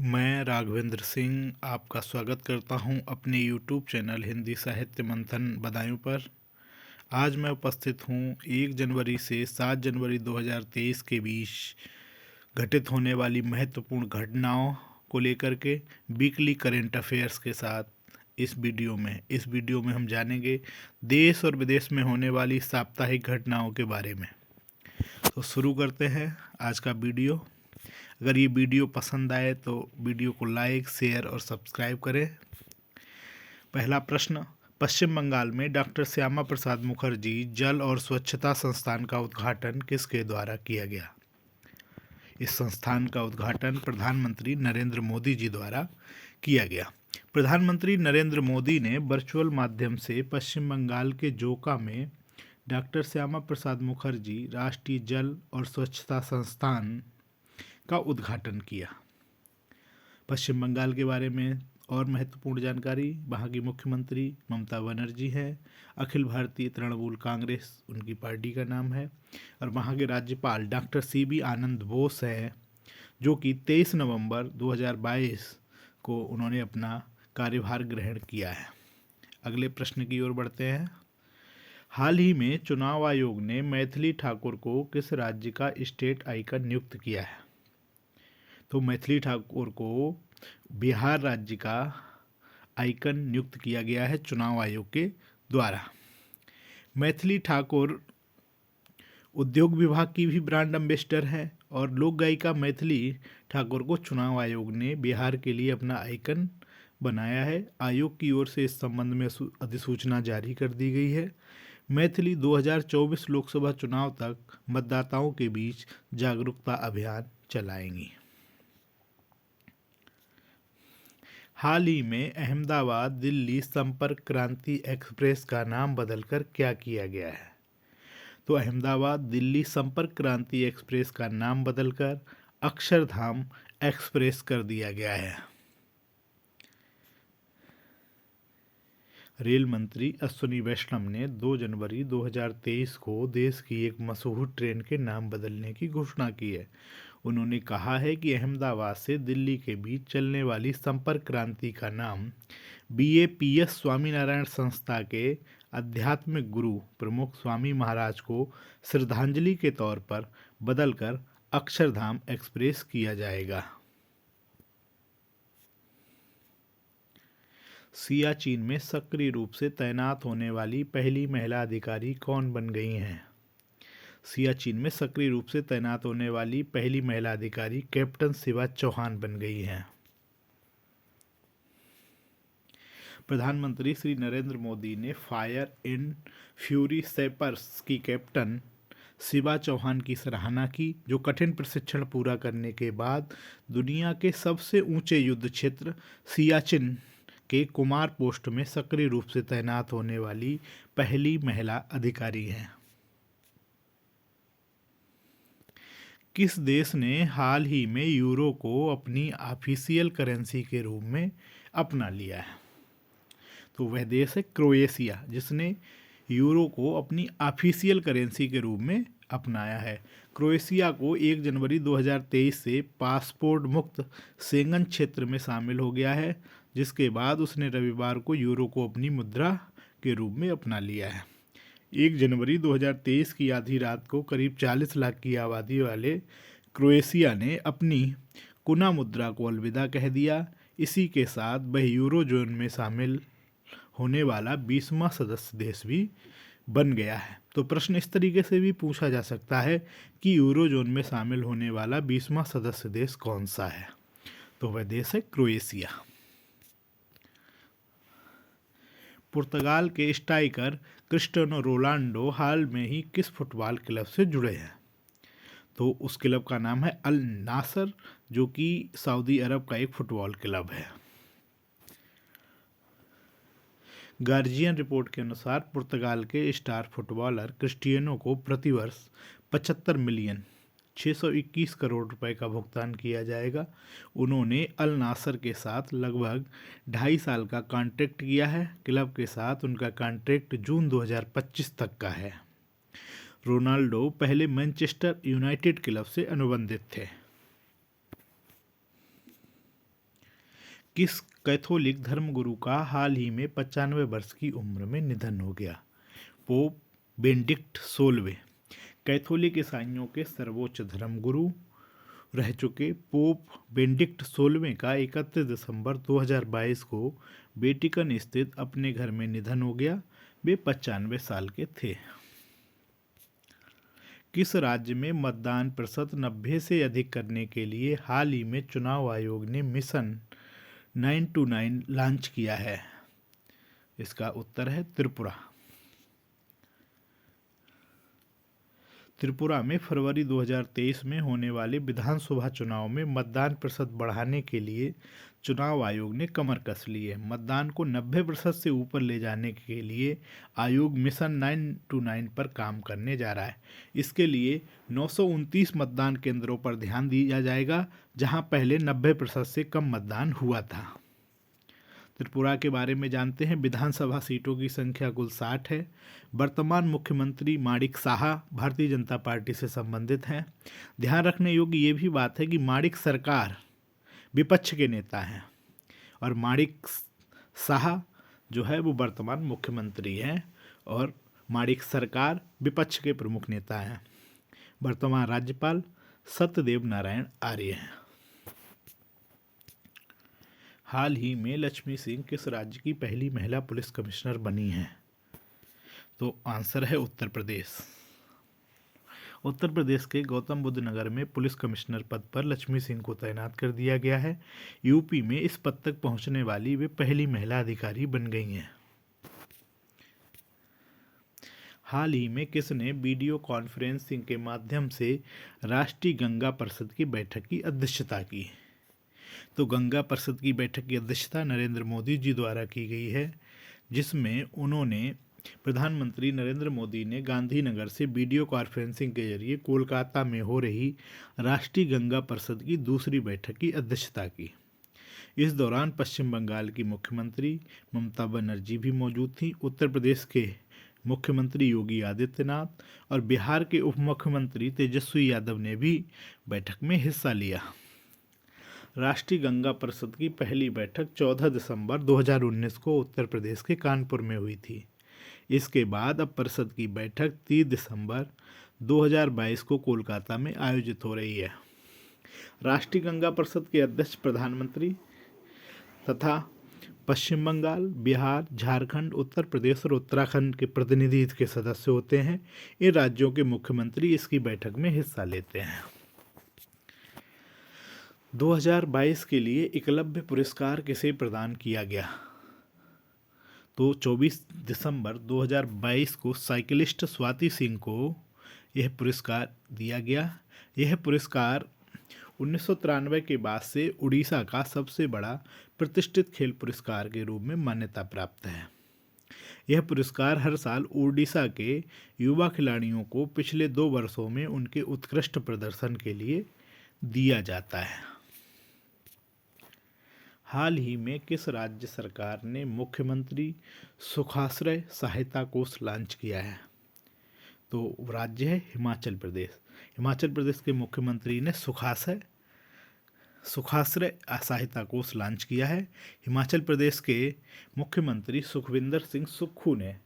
मैं राघवेंद्र सिंह आपका स्वागत करता हूं अपने YouTube चैनल हिंदी साहित्य मंथन बदायूं पर। आज मैं उपस्थित हूं 1 जनवरी से 7 जनवरी 2023 के बीच घटित होने वाली महत्वपूर्ण घटनाओं को लेकर के वीकली करेंट अफेयर्स के साथ इस वीडियो में हम जानेंगे देश और विदेश में होने वाली साप्ताहिक घटनाओं के बारे में। तो शुरू करते हैं आज का वीडियो। अगर ये वीडियो पसंद आए तो वीडियो को लाइक, शेयर और सब्सक्राइब करें। पहला प्रश्न, पश्चिम बंगाल में डॉक्टर श्यामा प्रसाद मुखर्जी जल और स्वच्छता संस्थान का उद्घाटन किसके द्वारा किया गया? इस संस्थान का उद्घाटन प्रधानमंत्री नरेंद्र मोदी जी द्वारा किया गया। प्रधानमंत्री नरेंद्र मोदी ने वर्चुअल माध्यम से पश्चिम बंगाल के जोका में डॉक्टर श्यामा प्रसाद मुखर्जी राष्ट्रीय जल और स्वच्छता संस्थान का उद्घाटन किया। पश्चिम बंगाल के बारे में और महत्वपूर्ण जानकारी, वहाँ की मुख्यमंत्री ममता बनर्जी है। अखिल भारतीय तृणमूल कांग्रेस उनकी पार्टी का नाम है। और वहाँ के राज्यपाल डॉक्टर CB आनंद बोस हैं, जो कि 23 नवंबर 2022 को उन्होंने अपना कार्यभार ग्रहण किया है। अगले प्रश्न की ओर बढ़ते हैं। हाल ही में चुनाव आयोग ने मैथिली ठाकुर को किस राज्य का स्टेट आइकन नियुक्त किया है? तो मैथिली ठाकुर को बिहार राज्य का आइकन नियुक्त किया गया है चुनाव आयोग के द्वारा। मैथिली ठाकुर उद्योग विभाग की भी ब्रांड एम्बेसडर है और लोक गायिका मैथिली ठाकुर को चुनाव आयोग ने बिहार के लिए अपना आइकन बनाया है। आयोग की ओर से इस संबंध में अधिसूचना जारी कर दी गई है। मैथिली 2024 लोकसभा चुनाव तक मतदाताओं के बीच जागरूकता अभियान चलाएंगी। हाल ही में अहमदाबाद दिल्ली संपर्क क्रांति एक्सप्रेस का नाम बदलकर क्या किया गया है? तो अहमदाबाद दिल्ली संपर्क क्रांति एक्सप्रेस का नाम बदलकर अक्षरधाम एक्सप्रेस कर दिया गया है। रेल मंत्री अश्विनी वैष्णव ने 2 जनवरी 2023 को देश की एक मशहूर ट्रेन के नाम बदलने की घोषणा की है। उन्होंने कहा है कि अहमदाबाद से दिल्ली के बीच चलने वाली संपर्क क्रांति का नाम BAPS स्वामीनारायण संस्था के आध्यात्मिक गुरु प्रमुख स्वामी महाराज को श्रद्धांजलि के तौर पर बदलकर अक्षरधाम एक्सप्रेस किया जाएगा। सियाचिन में सक्रिय रूप से तैनात होने वाली पहली महिला अधिकारी कौन बन गई हैं? सियाचिन में सक्रिय रूप से तैनात होने वाली पहली महिला अधिकारी कैप्टन शिवा चौहान बन गई हैं। प्रधानमंत्री श्री नरेंद्र मोदी ने फायर एंड फ्यूरी सैपर्स की कैप्टन शिवा चौहान की सराहना की, जो कठिन प्रशिक्षण पूरा करने के बाद दुनिया के सबसे ऊंचे युद्ध क्षेत्र सियाचिन के कुमार पोस्ट में सक्रिय रूप से तैनात होने वाली पहली महिला अधिकारी हैं। किस देश ने हाल ही में यूरो को अपनी ऑफिशियल करेंसी के रूप में अपना लिया है? तो वह देश है क्रोएशिया, जिसने यूरो को अपनी ऑफिशियल करेंसी के रूप में अपनाया है। क्रोएशिया को 1 जनवरी 2023 से पासपोर्ट मुक्त शेंगन क्षेत्र में शामिल हो गया है, जिसके बाद उसने रविवार को यूरो को अपनी मुद्रा के रूप में अपना लिया है। 1 जनवरी 2023 की आधी रात को करीब 40 लाख की आबादी वाले क्रोएशिया ने अपनी कुना मुद्रा को अलविदा कह दिया। इसी के साथ वह यूरो जोन में शामिल होने वाला 20वां सदस्य देश भी बन गया है। तो प्रश्न इस तरीके से भी पूछा जा सकता है कि यूरो जोन में शामिल होने वाला 20वां सदस्य देश कौन सा है? तो वह देश है क्रोएशिया। पुर्तगाल के स्ट्राइकर क्रिस्टियानो रोनाल्डो हाल में ही किस फुटबॉल क्लब से जुड़े हैं? तो उस क्लब का नाम है अल नासर, जो कि सऊदी अरब का एक फुटबॉल क्लब है। गार्जियन रिपोर्ट के अनुसार पुर्तगाल के स्टार फुटबॉलर क्रिस्टियानो को प्रतिवर्ष 75 मिलियन 621 करोड़ रुपए का भुगतान किया जाएगा। उन्होंने अल नासर के साथ लगभग 2.5 साल का कॉन्ट्रैक्ट किया है। क्लब के साथ उनका कॉन्ट्रैक्ट जून 2025 तक का है। रोनाल्डो पहले मैनचेस्टर यूनाइटेड क्लब से अनुबंधित थे। किस कैथोलिक धर्मगुरु का हाल ही में 95 वर्ष की उम्र में निधन हो गया? पोप बेनेडिक्ट 16वें कैथोलिक ईसाइयों के सर्वोच्च धर्मगुरु रह चुके पोप बेनेडिक्ट 16वें का 31 दिसंबर 2022 को वेटिकन स्थित अपने घर में निधन हो गया। वे 95 साल के थे। किस राज्य में मतदान प्रतिशत 90 से अधिक करने के लिए हाल ही में चुनाव आयोग ने मिशन 929 लॉन्च किया है? इसका उत्तर है त्रिपुरा। त्रिपुरा में फरवरी 2023 में होने वाले विधानसभा चुनाव में मतदान प्रतिशत बढ़ाने के लिए चुनाव आयोग ने कमर कस ली है। मतदान को 90% से ऊपर ले जाने के लिए आयोग मिशन 929 पर काम करने जा रहा है। इसके लिए 929 मतदान केंद्रों पर ध्यान दिया जाएगा, जहां पहले 90% से कम मतदान हुआ था। त्रिपुरा के बारे में जानते हैं। विधानसभा सीटों की संख्या कुल 60 है। वर्तमान मुख्यमंत्री माणिक साहा भारतीय जनता पार्टी से संबंधित हैं। ध्यान रखने योग्य ये भी बात है कि माणिक सरकार विपक्ष के नेता हैं और माणिक साहा जो है वो वर्तमान मुख्यमंत्री हैं और माणिक सरकार विपक्ष के प्रमुख नेता हैं। वर्तमान राज्यपाल सत्यदेव नारायण आर्य हैं। हाल ही में लक्ष्मी सिंह किस राज्य की पहली महिला पुलिस कमिश्नर बनी हैं? तो आंसर है उत्तर प्रदेश। उत्तर प्रदेश के गौतम बुद्ध नगर में पुलिस कमिश्नर पद पर लक्ष्मी सिंह को तैनात कर दिया गया है। यूपी में इस पद तक पहुंचने वाली वे पहली महिला अधिकारी बन गई हैं। हाल ही में किसने वीडियो कॉन्फ्रेंसिंग के माध्यम से राष्ट्रीय गंगा परिषद की बैठक की अध्यक्षता की? तो गंगा परिषद की बैठक की अध्यक्षता नरेंद्र मोदी जी द्वारा की गई है, जिसमें उन्होंने प्रधानमंत्री नरेंद्र मोदी ने गांधीनगर से वीडियो कॉन्फ्रेंसिंग के जरिए कोलकाता में हो रही राष्ट्रीय गंगा परिषद की दूसरी बैठक की अध्यक्षता की। इस दौरान पश्चिम बंगाल की मुख्यमंत्री ममता बनर्जी भी मौजूद थीं। उत्तर प्रदेश के मुख्यमंत्री योगी आदित्यनाथ और बिहार के उप मुख्यमंत्री तेजस्वी यादव ने भी बैठक में हिस्सा लिया। राष्ट्रीय गंगा परिषद की पहली बैठक 14 दिसंबर 2019 को उत्तर प्रदेश के कानपुर में हुई थी। इसके बाद अब परिषद की बैठक 30 दिसंबर 2022 को कोलकाता में आयोजित हो रही है। राष्ट्रीय गंगा परिषद के अध्यक्ष प्रधानमंत्री तथा पश्चिम बंगाल, बिहार, झारखंड, उत्तर प्रदेश और उत्तराखंड के प्रतिनिधि के सदस्य होते हैं। इन राज्यों के मुख्यमंत्री इसकी बैठक में हिस्सा लेते हैं। 2022 के लिए एकलव्य पुरस्कार किसे प्रदान किया गया? तो 24 दिसंबर 2022 को साइकिलिस्ट स्वाति सिंह को यह पुरस्कार दिया गया। यह पुरस्कार 1993 के बाद से उड़ीसा का सबसे बड़ा प्रतिष्ठित खेल पुरस्कार के रूप में मान्यता प्राप्त है। यह पुरस्कार हर साल ओडिशा के युवा खिलाड़ियों को पिछले 2 वर्षों में उनके उत्कृष्ट प्रदर्शन के लिए दिया जाता है। हाल ही में किस राज्य सरकार ने मुख्यमंत्री सुखाश्रय सहायता कोष लॉन्च किया है? तो राज्य है हिमाचल प्रदेश। हिमाचल प्रदेश के मुख्यमंत्री ने सुखाश्रय सहायता कोष लॉन्च किया है। हिमाचल प्रदेश के मुख्यमंत्री सुखविंदर सिंह सुक्खू ने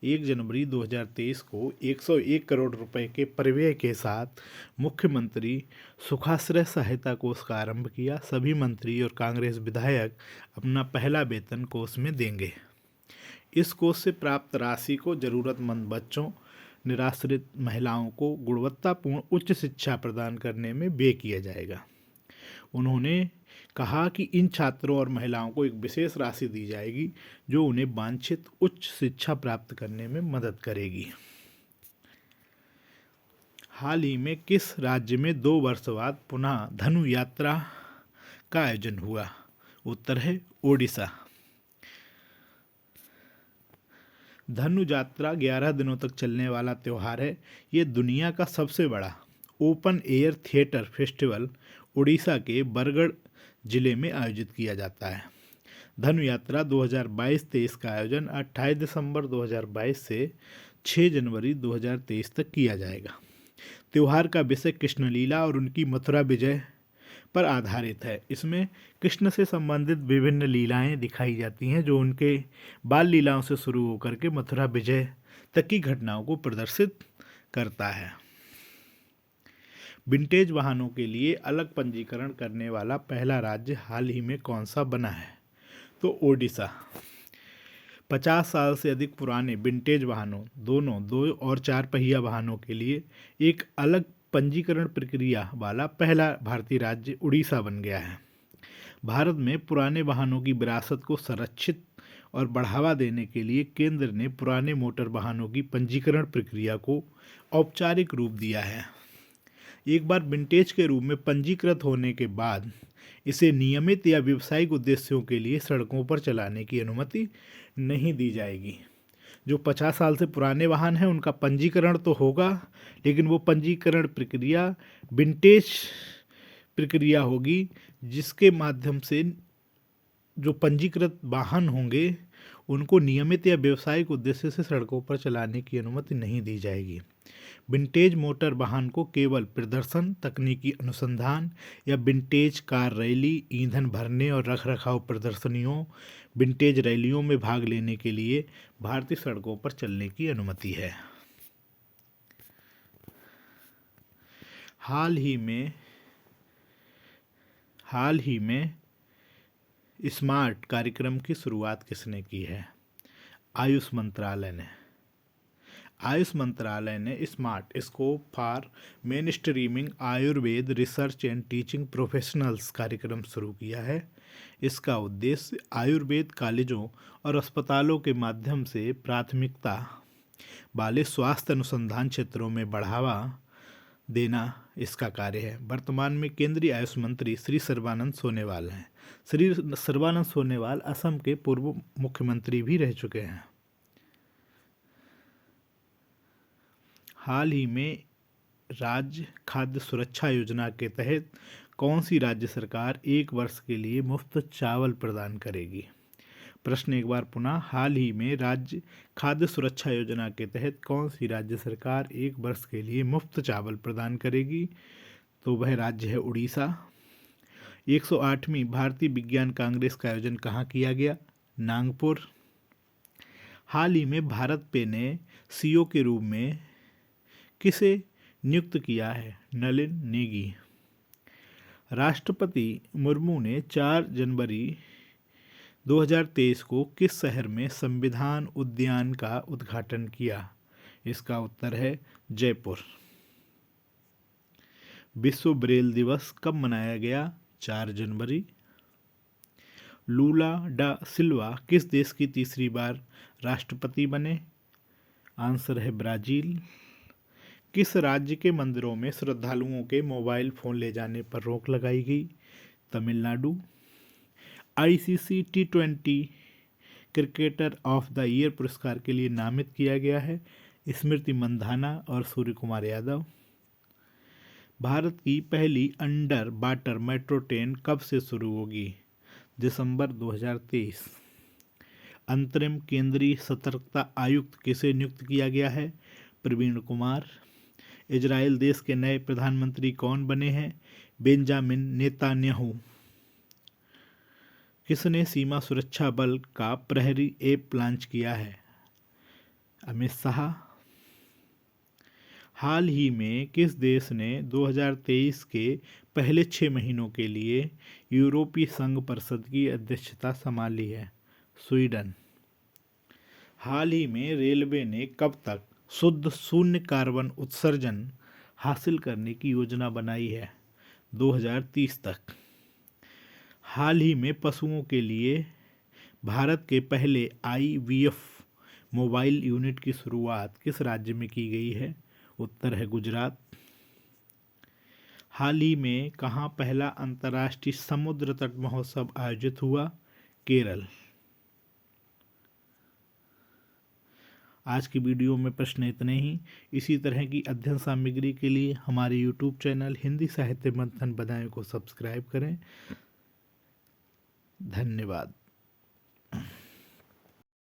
1 जनवरी 2023 को 101 करोड़ रुपए के परिव्यय के साथ मुख्यमंत्री सुखाश्रय सहायता कोष का आरंभ किया। सभी मंत्री और कांग्रेस विधायक अपना पहला वेतन कोष में देंगे। इस कोष से प्राप्त राशि को जरूरतमंद बच्चों, निराश्रित महिलाओं को गुणवत्तापूर्ण उच्च शिक्षा प्रदान करने में व्यय किया जाएगा। उन्होंने कहा कि इन छात्रों और महिलाओं को एक विशेष राशि दी जाएगी जो उन्हें वांछित उच्च शिक्षा प्राप्त करने में मदद करेगी। हाल ही में किस राज्य में 2 वर्ष बाद पुनः धनु यात्रा का आयोजन हुआ? उत्तर है ओडिशा। धनु यात्रा 11 दिनों तक चलने वाला त्यौहार है। ये दुनिया का सबसे बड़ा open air theatre festival Orissa के बरगढ़ जिले में आयोजित किया जाता है। धनु यात्रा 2022-23 का आयोजन 28 दिसंबर 2022 से 6 जनवरी 2023 तक किया जाएगा। त्यौहार का विषय कृष्णलीला और उनकी मथुरा विजय पर आधारित है। इसमें कृष्ण से संबंधित विभिन्न लीलाएं दिखाई जाती हैं, जो उनके बाल लीलाओं से शुरू होकर के मथुरा विजय तक की घटनाओं को प्रदर्शित करता है। विंटेज वाहनों के लिए अलग पंजीकरण करने वाला पहला राज्य हाल ही में कौन सा बना है? तो ओडिशा। 50 साल से अधिक पुराने विंटेज वाहनों, दोनों 2 और 4 पहिया वाहनों के लिए एक अलग पंजीकरण प्रक्रिया वाला पहला भारतीय राज्य उड़ीसा बन गया है। भारत में पुराने वाहनों की विरासत को संरक्षित और बढ़ावा देने के लिए केंद्र ने पुराने मोटर वाहनों की पंजीकरण प्रक्रिया को औपचारिक रूप दिया है। एक बार विंटेज के रूप में पंजीकृत होने के बाद इसे नियमित या व्यावसायिक उद्देश्यों के लिए सड़कों पर चलाने की अनुमति नहीं दी जाएगी। जो 50 साल से पुराने वाहन हैं उनका पंजीकरण तो होगा, लेकिन वो पंजीकरण प्रक्रिया विंटेज प्रक्रिया होगी, जिसके माध्यम से जो पंजीकृत वाहन होंगे उनको नियमित या व्यावसायिक उद्देश्य से सड़कों पर चलाने की अनुमति नहीं दी जाएगी। विंटेज मोटर वाहन को केवल प्रदर्शन, तकनीकी अनुसंधान या विंटेज कार रैली, ईंधन भरने और रखरखाव प्रदर्शनियों, विंटेज रैलियों में भाग लेने के लिए भारतीय सड़कों पर चलने की अनुमति है। हाल ही में स्मार्ट कार्यक्रम की शुरुआत किसने की है? आयुष मंत्रालय ने। आयुष मंत्रालय ने smart scope for main streaming Ayurveda research and teaching professionals कार्यक्रम शुरू किया है। इसका उद्देश्य आयुर्वेद कॉलेजों और अस्पतालों के माध्यम से प्राथमिकता वाले स्वास्थ्य अनुसंधान क्षेत्रों में बढ़ावा देना इसका कार्य है। वर्तमान में केंद्रीय आयुष मंत्री श्री सर्बानंद सोनोवाल हैं। श्री सर्बानंद सोनोवाल असम के पूर्व मुख्यमंत्री भी रह चुके हैं। हाल ही में राज्य खाद्य सुरक्षा योजना के तहत कौन सी राज्य सरकार 1 वर्ष के लिए मुफ्त चावल प्रदान करेगी? प्रश्न एक बार पुनः, हाल ही में राज्य खाद्य सुरक्षा योजना के तहत कौन सी राज्य सरकार 1 वर्ष के लिए मुफ्त चावल प्रदान करेगी? तो वह राज्य है उड़ीसा। 108वीं भारतीय विज्ञान कांग्रेस का आयोजन कहाँ किया गया? नागपुर। हाल ही में भारत पे ने सीईओ के रूप में किसे नियुक्त किया है? नलिन नेगी। राष्ट्रपति मुर्मू ने 4 जनवरी 2023 को किस शहर में संविधान उद्यान का उद्घाटन किया? इसका उत्तर है जयपुर। विश्व ब्रेल दिवस कब मनाया गया? 4 जनवरी। लूला डा सिल्वा किस देश की तीसरी बार राष्ट्रपति बने? आंसर है ब्राजील। किस राज्य के मंदिरों में श्रद्धालुओं के मोबाइल फोन ले जाने पर रोक लगाई गई? Tamil Nadu. ICC T20 cricketer of the year पुरस्कार के लिए नामित किया गया है स्मृति मंधाना और सूर्य कुमार यादव। भारत की पहली अंडर वाटर मेट्रो ट्रेन कब से शुरू होगी? दिसंबर 2023। अंतरिम केंद्रीय सतर्कता आयुक्त किसे नियुक्त किया गया है? प्रवीण कुमार। इजराइल देश के नए प्रधानमंत्री कौन बने हैं? Benjamin Netanyahu. किसने सीमा सुरक्षा बल का प्रहरी ऐप लॉन्च किया है? अमित शाह। हाल ही में किस देश ने 2023 के पहले 6 महीनों के लिए यूरोपीय संघ परिषद की अध्यक्षता संभाली है? स्वीडन। हाल ही में रेलवे ने कब तक शुद्ध शून्य कार्बन उत्सर्जन हासिल करने की योजना बनाई है? 2030 तक। हाल ही में पशुओं के लिए भारत के पहले IVF मोबाइल यूनिट की शुरुआत किस राज्य में की गई है? उत्तर है गुजरात। हाल ही में कहाँ पहला अंतर्राष्ट्रीय समुद्र तट महोत्सव आयोजित हुआ? केरल। आज की वीडियो में प्रश्न इतने ही। इसी तरह की अध्ययन सामग्री के लिए हमारे YouTube चैनल हिंदी साहित्य मंथन बदायूं को सब्सक्राइब करें। धन्यवाद।